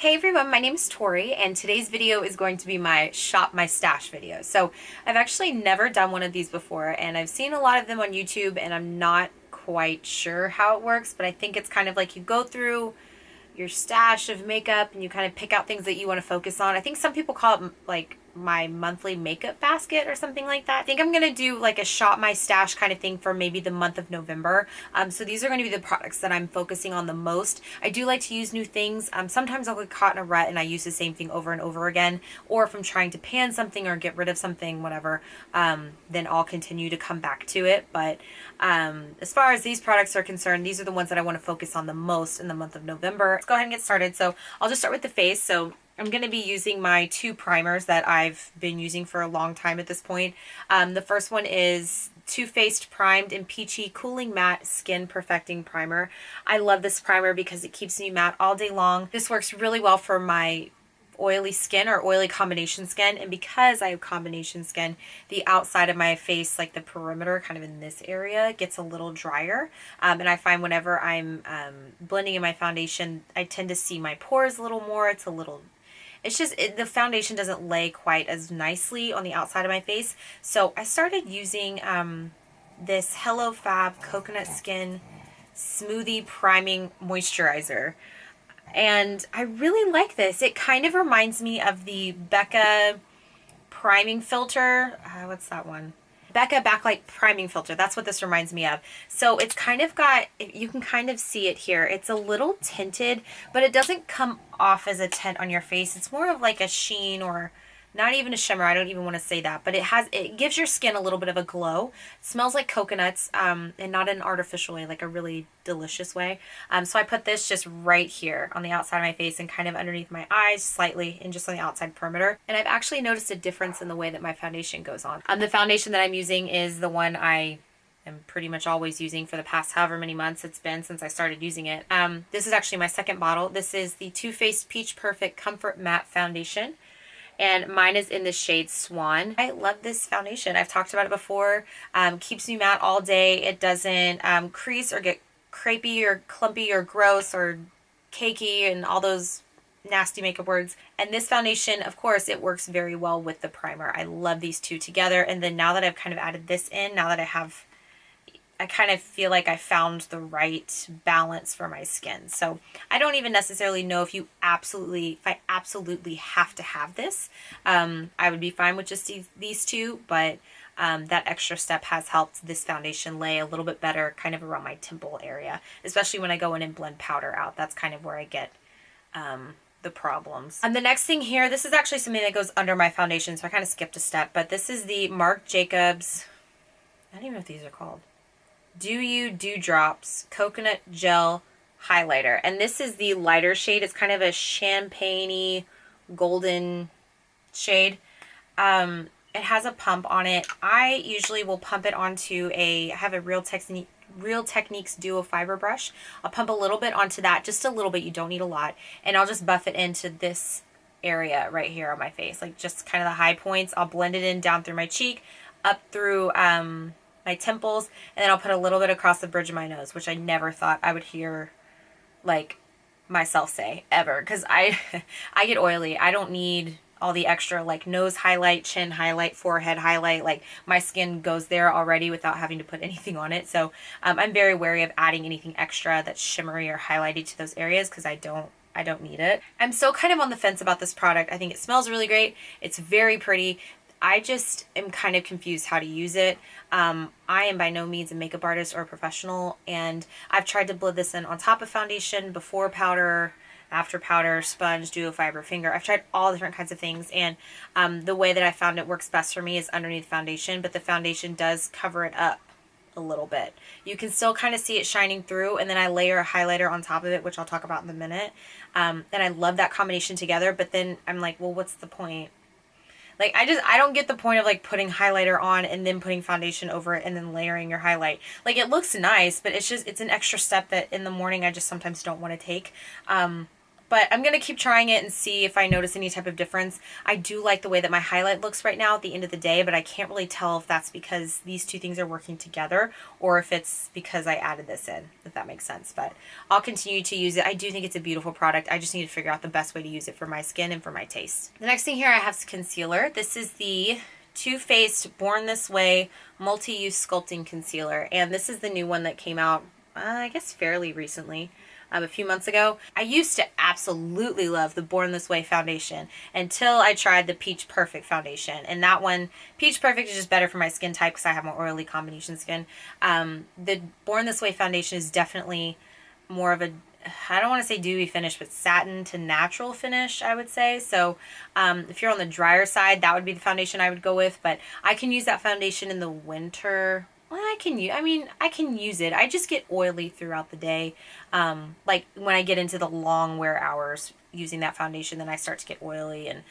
Hey everyone, my name is Tori and today's video is going to be my shop my stash video. So I've actually never done one of these before and I've seen a lot of them on YouTube and I'm not quite sure how it works, but I think it's kind of like you go through your stash of makeup and you kind of pick out things that you want to focus on. I think some people call it like my monthly makeup basket or something like that. I think I'm gonna do like a shop my stash kind of thing for maybe the month of November. So these are going to be the products that I'm focusing on the most. I do like to use new things. Sometimes I'll get caught in a rut and I use the same thing over and over again, or if I'm trying to pan something or get rid of something, whatever, then I'll continue to come back to it. But as far as these products are concerned, these are the ones that I want to focus on the most in the month of November. Let's go ahead and get started. So I'll just start with the face. So I'm going to be using my two primers that I've been using for a long time at this point. The first one is Too Faced Primed in Peachy Cooling Matte Skin Perfecting Primer. I love this primer because it keeps me matte all day long. This works really well for my oily skin or oily combination skin, and because I have combination skin, the outside of my face, like the perimeter kind of in this area, gets a little drier, and I find whenever I'm blending in my foundation, I tend to see my pores a little more. It's just the foundation doesn't lay quite as nicely on the outside of my face. So I started using this Hello Fab Coconut Skin Smoothie Priming Moisturizer. And I really like this. It kind of reminds me of the Becca priming filter. What's that one? Becca Backlight Priming Filter. That's what this reminds me of. So it's kind of got, you can kind of see it here. It's a little tinted, but it doesn't come off as a tint on your face. It's more of like a sheen, or not even a shimmer. I don't even want to say that, but it gives your skin a little bit of a glow. It smells like coconuts, and not in an artificial way, like a really delicious way. So I put this just right here on the outside of my face and kind of underneath my eyes slightly, and just on the outside perimeter. And I've actually noticed a difference in the way that my foundation goes on. The foundation that I'm using is the one I am pretty much always using for the past however many months it's been since I started using it. This is actually my second bottle. This is the Too Faced Peach Perfect Comfort Matte Foundation, and mine is in the shade Swan. I love this foundation. I've talked about it before. Keeps me matte all day. It doesn't crease or get crepey or clumpy or gross or cakey and all those nasty makeup words. And this foundation, of course, it works very well with the primer. I love these two together. And then now that I've kind of added this in, now that I kind of feel like I found the right balance for my skin. So I don't even necessarily know if I absolutely have to have this. I would be fine with just these two, but that extra step has helped this foundation lay a little bit better kind of around my temple area, especially when I go in and blend powder out. That's kind of where I get the problems. The next thing here, this is actually something that goes under my foundation, so I kind of skipped a step, but this is the Marc Jacobs, I don't even know what these are called, Do You Dewdrops Coconut Gel Highlighter. And this is the lighter shade. It's kind of a champagne-y golden shade. It has a pump on it. I usually will pump it onto I have a Real Techniques Duo Fiber brush. I'll pump a little bit onto that, just a little bit. You don't need a lot. And I'll just buff it into this area right here on my face, like just kind of the high points. I'll blend it in down through my cheek, up through my temples, and then I'll put a little bit across the bridge of my nose, which I never thought I would hear like myself say ever, because I get oily. I don't need all the extra like nose highlight, chin highlight, forehead highlight. Like my skin goes there already without having to put anything on it. So I'm very wary of adding anything extra that's shimmery or highlighty to those areas, because I don't need it. I'm still kind of on the fence about this product. I think it smells really great. It's very pretty. I just am kind of confused how to use it. I am by no means a makeup artist or a professional, and I've tried to blend this in on top of foundation, before powder, after powder, sponge, duo fiber, finger. I've tried all different kinds of things, and the way that I found it works best for me is underneath foundation, but the foundation does cover it up a little bit. You can still kind of see it shining through, and then I layer a highlighter on top of it, which I'll talk about in a minute. And I love that combination together, but then I'm like, well, what's the point? Like, I don't get the point of like putting highlighter on and then putting foundation over it and then layering your highlight. Like, it looks nice, but it's an extra step that in the morning I just sometimes don't want to take. But I'm going to keep trying it and see if I notice any type of difference. I do like the way that my highlight looks right now at the end of the day, but I can't really tell if that's because these two things are working together or if it's because I added this in, if that makes sense. But I'll continue to use it. I do think it's a beautiful product. I just need to figure out the best way to use it for my skin and for my taste. The next thing here I have is concealer. This is the Too Faced Born This Way Multi-Use Sculpting Concealer. And this is the new one that came out, I guess, fairly recently. A few months ago. I used to absolutely love the Born This Way foundation until I tried the Peach Perfect foundation. And that one, Peach Perfect is just better for my skin type because I have more oily combination skin. The Born This Way foundation is definitely more of a, I don't want to say dewy finish, but satin to natural finish, I would say. So if you're on the drier side, that would be the foundation I would go with. But I can use that foundation in the winter. Well, I can use it. I just get oily throughout the day. Like when I get into the long wear hours using that foundation, then I start to get oily and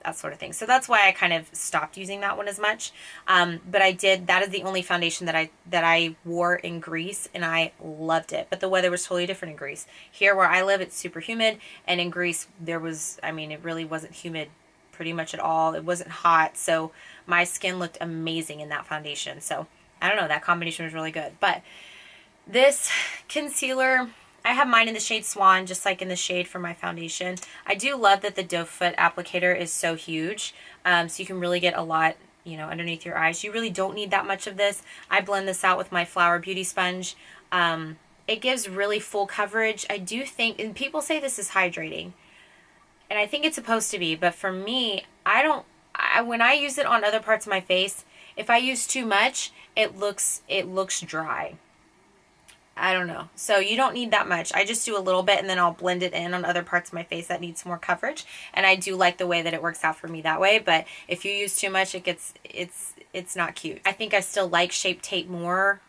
that sort of thing. So that's why I kind of stopped using that one as much. But I did, that is the only foundation that I wore in Greece, and I loved it. But the weather was totally different in Greece. Here where I live, it's super humid, and in Greece there was, I mean, it really wasn't humid pretty much at all. It wasn't hot, so my skin looked amazing in that foundation. So I don't know, that combination was really good. But this concealer, I have mine in the shade Swan, just like in the shade for my foundation. I do love that the doe foot applicator is so huge, so you can really get a lot, you know, underneath your eyes. You really don't need that much of this. I blend this out with my Flower Beauty sponge. It gives really full coverage. I do think, and people say this is hydrating, and I think it's supposed to be, but for me, when I use it on other parts of my face, if I use too much, it looks dry. I don't know. So you don't need that much. I just do a little bit and then I'll blend it in on other parts of my face that needs more coverage. And I do like the way that it works out for me that way. But if you use too much, it's not cute. I think I still like Shape Tape more.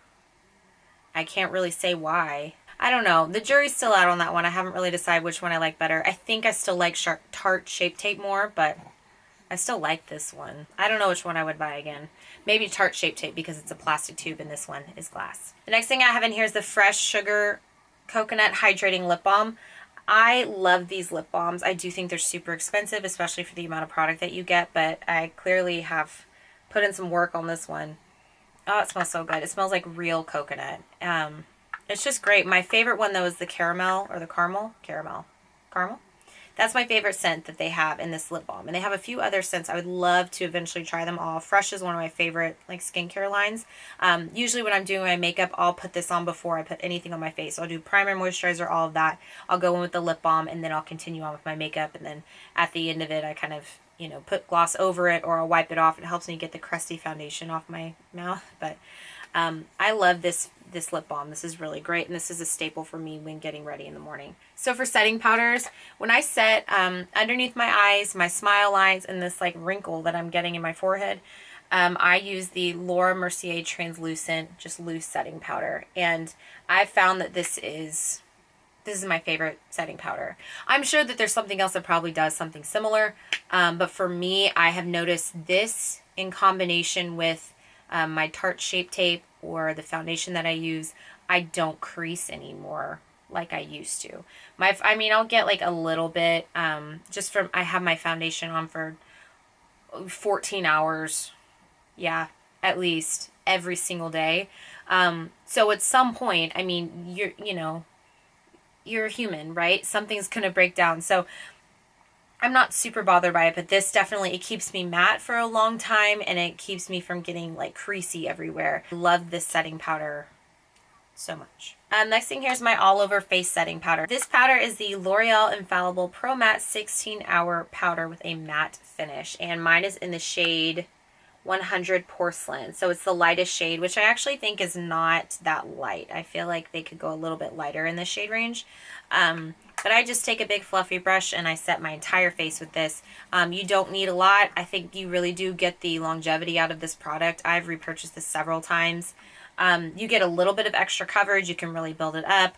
I can't really say why. I don't know. The jury's still out on that one. I haven't really decided which one I like better. I think I still like Tarte Shape Tape more, but I still like this one. I don't know which one I would buy again. Maybe Tarte Shape Tape because it's a plastic tube and this one is glass. The next thing I have in here is the Fresh Sugar Coconut Hydrating Lip Balm. I love these lip balms. I do think they're super expensive, especially for the amount of product that you get, but I clearly have put in some work on this one. Oh, it smells so good. It smells like real coconut. It's just great. My favorite one, though, is the caramel or the caramel. Caramel. That's my favorite scent that they have in this lip balm. And they have a few other scents. I would love to eventually try them all. Fresh is one of my favorite like skincare lines. Usually when I'm doing my makeup, I'll put this on before I put anything on my face. So I'll do primer, moisturizer, all of that. I'll go in with the lip balm and then I'll continue on with my makeup. And then at the end of it, I kind of, you know, put gloss over it or I'll wipe it off. It helps me get the crusty foundation off my mouth. But I love this lip balm. This is really great, and this is a staple for me when getting ready in the morning. So for setting powders, when I set underneath my eyes, my smile lines, and this like wrinkle that I'm getting in my forehead, I use the Laura Mercier Translucent, just loose setting powder, and I found that this is my favorite setting powder. I'm sure that there's something else that probably does something similar, but for me, I have noticed this in combination with my Tarte Shape Tape or the foundation that I use, I don't crease anymore like I used to. I mean, I'll get like a little bit, just from, I have my foundation on for 14 hours. Yeah, at least every single day. So at some point, I mean, you're a human, right? Something's going to break down. So I'm not super bothered by it, but this definitely, it keeps me matte for a long time and it keeps me from getting like creasy everywhere. I love this setting powder so much. Next thing here is my all over face setting powder. This powder is the L'Oreal Infallible Pro Matte 16 Hour Powder with a matte finish, and mine is in the shade 100 Porcelain. So it's the lightest shade, which I actually think is not that light. I feel like they could go a little bit lighter in this shade range. But I just take a big fluffy brush and I set my entire face with this. You don't need a lot. I think you really do get the longevity out of this product. I've repurchased this several times. You get a little bit of extra coverage. You can really build it up,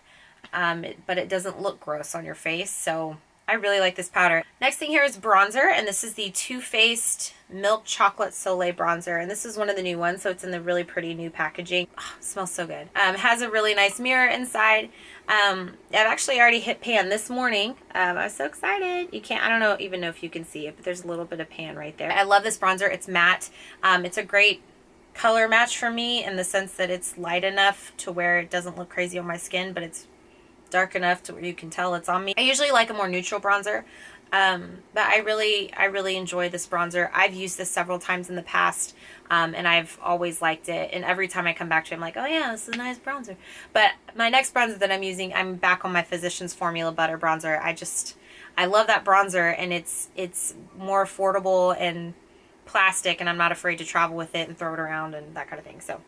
but it doesn't look gross on your face. So I really like this powder. Next thing here is bronzer, and this is the Too Faced Milk Chocolate Soleil Bronzer, and this is one of the new ones, so it's in the really pretty new packaging. Oh, it smells so good. Has a really nice mirror inside. I've actually already hit pan this morning. I was so excited. You can't, I don't know, even know if you can see it, but there's a little bit of pan right there. I love this bronzer. It's matte. It's a great color match for me in the sense that it's light enough to where it doesn't look crazy on my skin, but it's dark enough to where you can tell it's on me. I usually like a more neutral bronzer, but I really enjoy this bronzer. I've used this several times in the past, and I've always liked it. And every time I come back to it, I'm like, oh yeah, this is a nice bronzer. But my next bronzer that I'm using, I'm back on my Physicians Formula Butter bronzer. I love that bronzer, and it's more affordable and plastic, and I'm not afraid to travel with it and throw it around and that kind of thing. So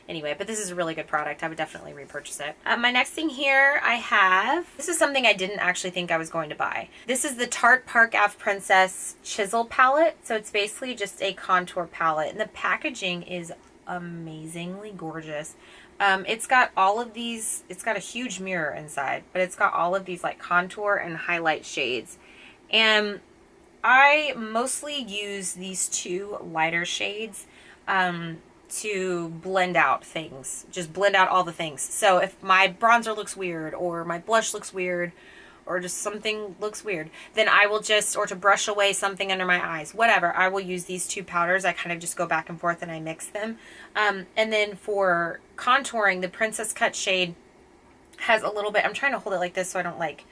anyway, but this is a really good product. I would definitely repurchase it. My next thing here I have, this is something I didn't actually think I was going to buy. This is the Tarte Park Ave Princess Chisel Palette. So it's basically just a contour palette, and the packaging is amazingly gorgeous. It's got all of these, it's got a huge mirror inside, but it's got all of these like contour and highlight shades. And I mostly use these two lighter shades to blend out things, just blend out all the things. So if my bronzer looks weird, or my blush looks weird, or just something looks weird, then I will just, or to brush away something under my eyes, whatever, I will use these two powders. I kind of just go back and forth and I mix them. And then for contouring, the Princess Cut shade has a little bit, I'm trying to hold it like this so I don't like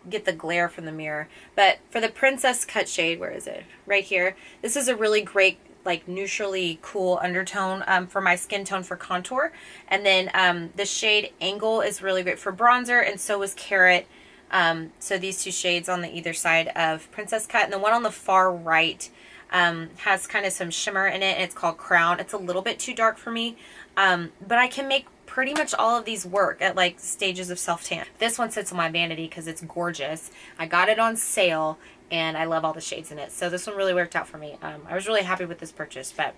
get the glare from the mirror, but for the Princess Cut shade, where is it? Right here. This is a really great like neutrally cool undertone for my skin tone for contour. And then the shade Angle is really great for bronzer, and so is Carrot. So these two shades on the either side of Princess Cut, and the one on the far right has kind of some shimmer in it, and it's called Crown. It's a little bit too dark for me, but I can make pretty much all of these work at like stages of self-tan. This one sits on my vanity because it's gorgeous. I got it on sale, and I love all the shades in it. So this one really worked out for me. I was really happy with this purchase, but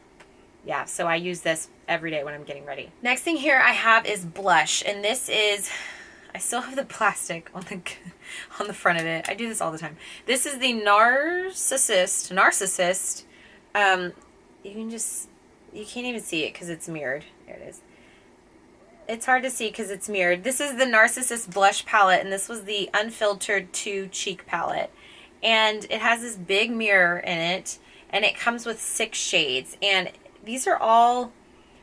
yeah, so I use this every day when I'm getting ready. Next thing here I have is blush, and this is, I still have the plastic on the front of it. I do this all the time. This is the Narsissist. You can't even see it because it's mirrored. There it is. It's hard to see because it's mirrored. This is the Narsissist blush palette, and this was the Unfiltered 2 cheek palette. And it has this big mirror in it, and it comes with 6 shades. And these are all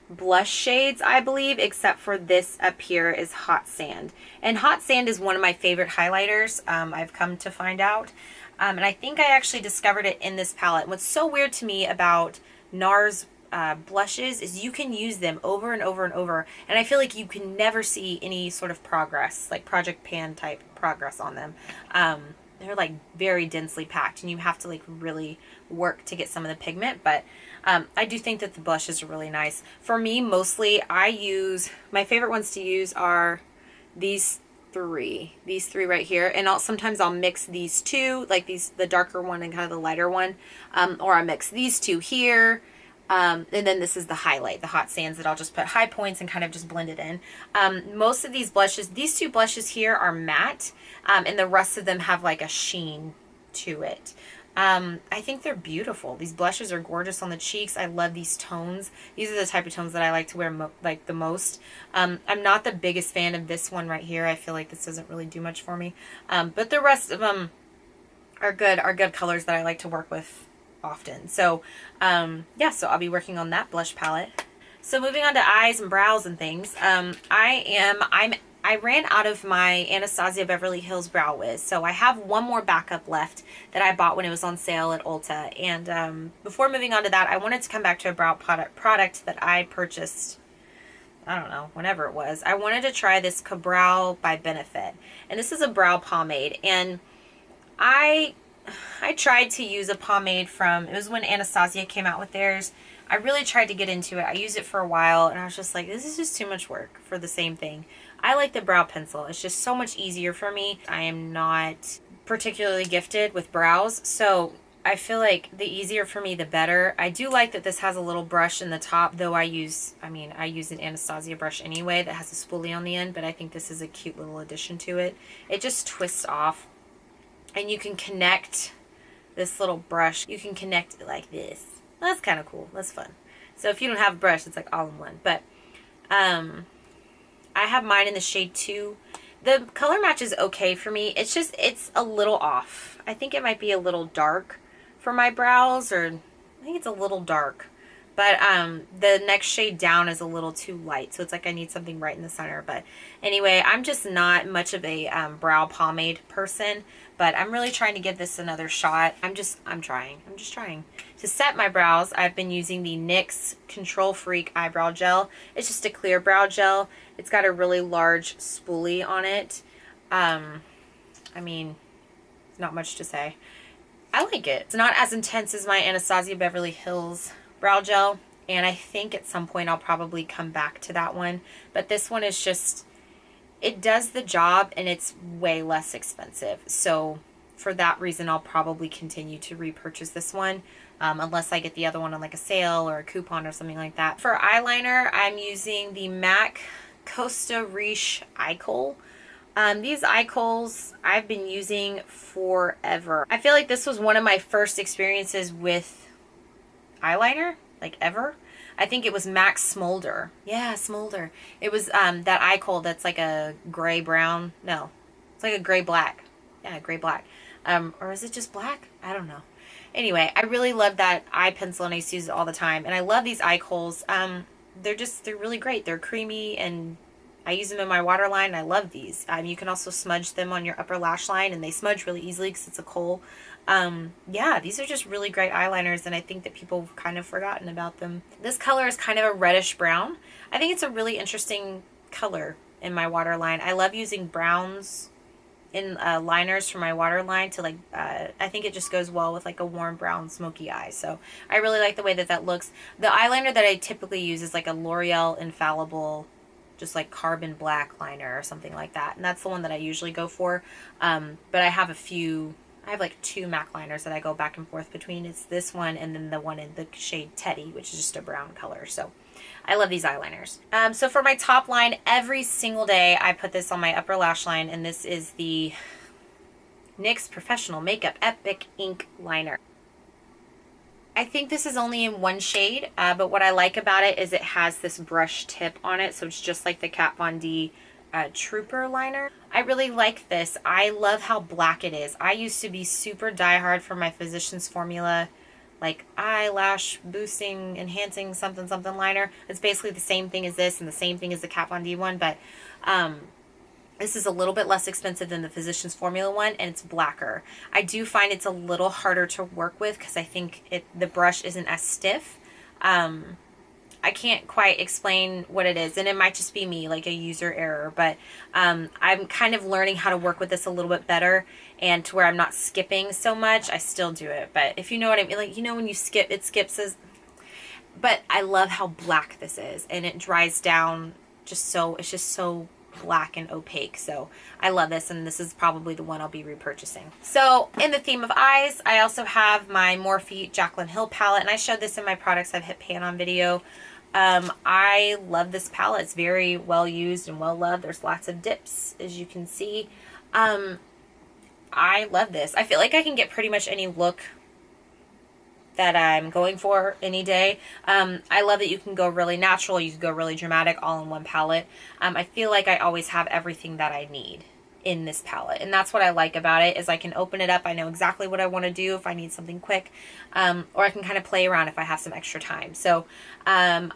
blush shades, I believe, except for this up here is Hot Sand. And Hot Sand is one of my favorite highlighters, I've come to find out. And I think I actually discovered it in this palette. What's so weird to me about Nars blushes is you can use them over and over and over, and I feel like you can never see any sort of progress, like Project Pan type progress on them. They're like very densely packed, and you have to like really work to get some of the pigment, but I do think that the blushes are really nice. For me, mostly I use, my favorite ones to use are these three right here, and sometimes I'll mix these two, like the darker one and kind of the lighter one, or I mix these two here. And then this is the highlight, the Hot Sands, that I'll just put high points and kind of just blend it in. Most of these blushes, these two blushes here are matte, and the rest of them have like a sheen to it. I think they're beautiful. These blushes are gorgeous on the cheeks. I love these tones. These are the type of tones that I like to wear the most. I'm not the biggest fan of this one right here. I feel like this doesn't really do much for me. But the rest of them are good colors that I like to work with often. So yeah, so I'll be working on that blush palette. So moving on to eyes and brows and things, I ran out of my Anastasia Beverly Hills Brow Wiz, so I have one more backup left that I bought when it was on sale at Ulta. And before moving on to that, I wanted to come back to a brow product that I purchased, I don't know, whenever it was. I wanted to try this Ka-Brow by Benefit, and this is a brow pomade. And I tried to use a pomade from, it was when Anastasia came out with theirs. I really tried to get into it. I used it for a while, and I was just like, this is just too much work for the same thing. I like the brow pencil. It's just so much easier for me. I am not particularly gifted with brows, so I feel like the easier for me, the better. I do like that this has a little brush in the top, though I use an Anastasia brush anyway that has a spoolie on the end, but I think this is a cute little addition to it. It just twists off, and you can connect this little brush. You can connect it like this. That's kind of cool. That's fun. So if you don't have a brush, it's like all in one. But I have mine in the shade 2. The color match is okay for me. It's just, it's a little off. I think it might be a little dark for my brows, or I think it's a little dark. But the next shade down is a little too light, so it's like I need something right in the center. But anyway, I'm just not much of a brow pomade person, but I'm really trying to give this another shot. I'm just trying. To set my brows, I've been using the NYX Control Freak Eyebrow Gel. It's just a clear brow gel. It's got a really large spoolie on it. I mean, not much to say. I like it. It's not as intense as my Anastasia Beverly Hills brow gel, and I think at some point I'll probably come back to that one, but this one is just, it does the job and it's way less expensive, so for that reason I'll probably continue to repurchase this one, unless I get the other one on like a sale or a coupon or something like that. For eyeliner, I'm using the MAC Costa Riche eye Kohl. These eye Kohls I've been using forever. I feel like this was one of my first experiences with eyeliner, like ever. I think it was MAC Smolder. Yeah, Smolder. It was that eye Kohl that's like a gray brown. No, it's like a gray black. Yeah, gray black. Or is it just black? I don't know. Anyway, I really love that eye pencil and I used to use it all the time. And I love these eye Kohls. They're really great. They're creamy and I use them in my waterline. I love these. You can also smudge them on your upper lash line and they smudge really easily because it's a Kohl. Yeah, these are just really great eyeliners and I think that people have kind of forgotten about them. This color is kind of a reddish brown. I think it's a really interesting color in my waterline. I love using browns in liners for my waterline to like, I think it just goes well with like a warm brown smoky eye. So I really like the way that that looks. The eyeliner that I typically use is like a Loreal Infallible, just like carbon black liner or something like that. And that's the one that I usually go for. But I have like 2 MAC liners that I go back and forth between. It's this one and then the one in the shade Teddy, which is just a brown color. So I love these eyeliners. So for my top line, every single day I put this on my upper lash line, and this is the NYX Professional Makeup Epic Ink Liner. I think this is only in one shade, but what I like about it is it has this brush tip on it, so it's just like the Kat Von D Trooper liner. I really like this. I love how black it is. I used to be super diehard for my Physicians Formula, like eyelash boosting, enhancing something liner. It's basically the same thing as this and the same thing as the Kat Von D one, but this is a little bit less expensive than the Physicians Formula one, and it's blacker. I do find it's a little harder to work with because I think the brush isn't as stiff. I can't quite explain what it is, and it might just be me, like a user error, but I'm kind of learning how to work with this a little bit better, and to where I'm not skipping so much. I still do it, but if you know what I mean, like, you know, when you skip, it skips as, but I love how black this is, and it dries down just so, it's just so black and opaque. So I love this, and this is probably the one I'll be repurchasing. So in the theme of eyes, I also have my Morphe Jaclyn Hill palette, and I showed this in my products I've hit pan on video. I love this palette. It's very well used and well loved. There's lots of dips, as you can see. I love this. I feel like I can get pretty much any look that I'm going for any day. I love that you can go really natural, you can go really dramatic, all in one palette. I feel like I always have everything that I need in this palette, and that's what I like about it, is I can open it up, I know exactly what I want to do if I need something quick, or I can kind of play around if I have some extra time. So I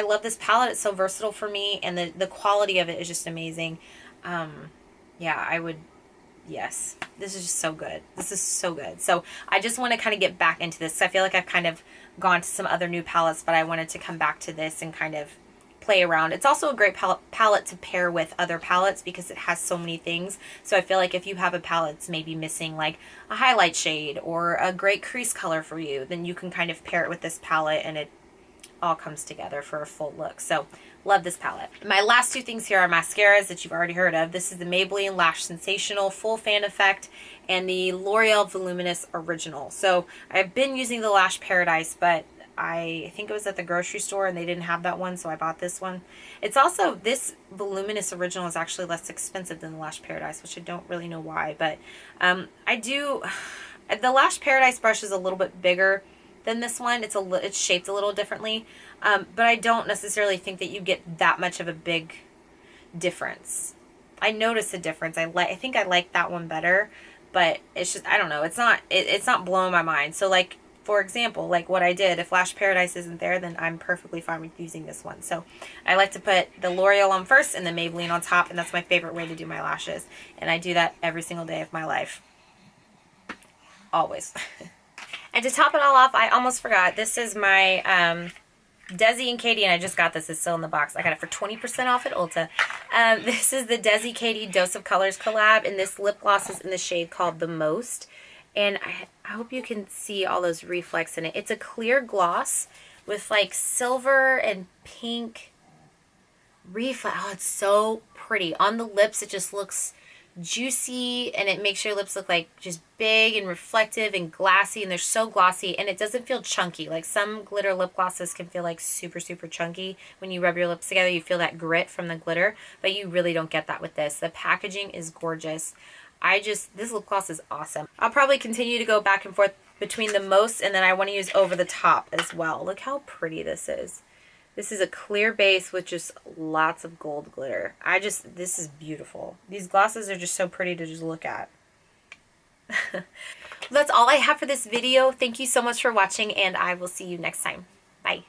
love this palette. It's so versatile for me, and the quality of it is just amazing. Yes, this is just so good. This is so good. So I just want to kind of get back into this. I feel like I've kind of gone to some other new palettes, but I wanted to come back to this and kind of play around. It's also a great palette to pair with other palettes because it has so many things. So I feel like if you have a palette that's maybe missing like a highlight shade or a great crease color for you, then you can kind of pair it with this palette and it all comes together for a full look. So love this palette. My last 2 things here are mascaras that you've already heard of. This is the Maybelline Lash Sensational Full Fan Effect and the L'Oreal Voluminous Original. So I've been using the Lash Paradise, but I think it was at the grocery store and they didn't have that one, so I bought this one. It's also, this Voluminous Original is actually less expensive than the Lash Paradise, which I don't really know why, but the Lash Paradise brush is a little bit bigger than this one. It's shaped a little differently, but I don't necessarily think that you get that much of a big difference I notice a difference. I think I like that one better, but it's just, I don't know. It's not blowing my mind. So like, for example, like what I did, if Lash Paradise isn't there, then I'm perfectly fine with using this one. So I like to put the L'Oreal on first and the Maybelline on top, and that's my favorite way to do my lashes. And I do that every single day of my life. Always. And to top it all off, I almost forgot. This is my Desi and Katie, and I just got this. It's still in the box. I got it for 20% off at Ulta. This is the Desi Katie Dose of Colors collab, and this lip gloss is in the shade called The Most. And I hope you can see all those reflex in it. It's a clear gloss with like silver and pink reflex. Oh, it's so pretty. On the lips, it just looks juicy, and it makes your lips look like just big and reflective and glassy, and they're so glossy, and it doesn't feel chunky. Like some glitter lip glosses can feel like super chunky. When you rub your lips together, you feel that grit from the glitter, but you really don't get that with this. The packaging is gorgeous. This lip gloss is awesome. I'll probably continue to go back and forth between The Most, and then I want to use Over the Top as well. Look how pretty this is. This is a clear base with just lots of gold glitter. This is beautiful. These glosses are just so pretty to just look at. That's all I have for this video. Thank you so much for watching, and I will see you next time. Bye.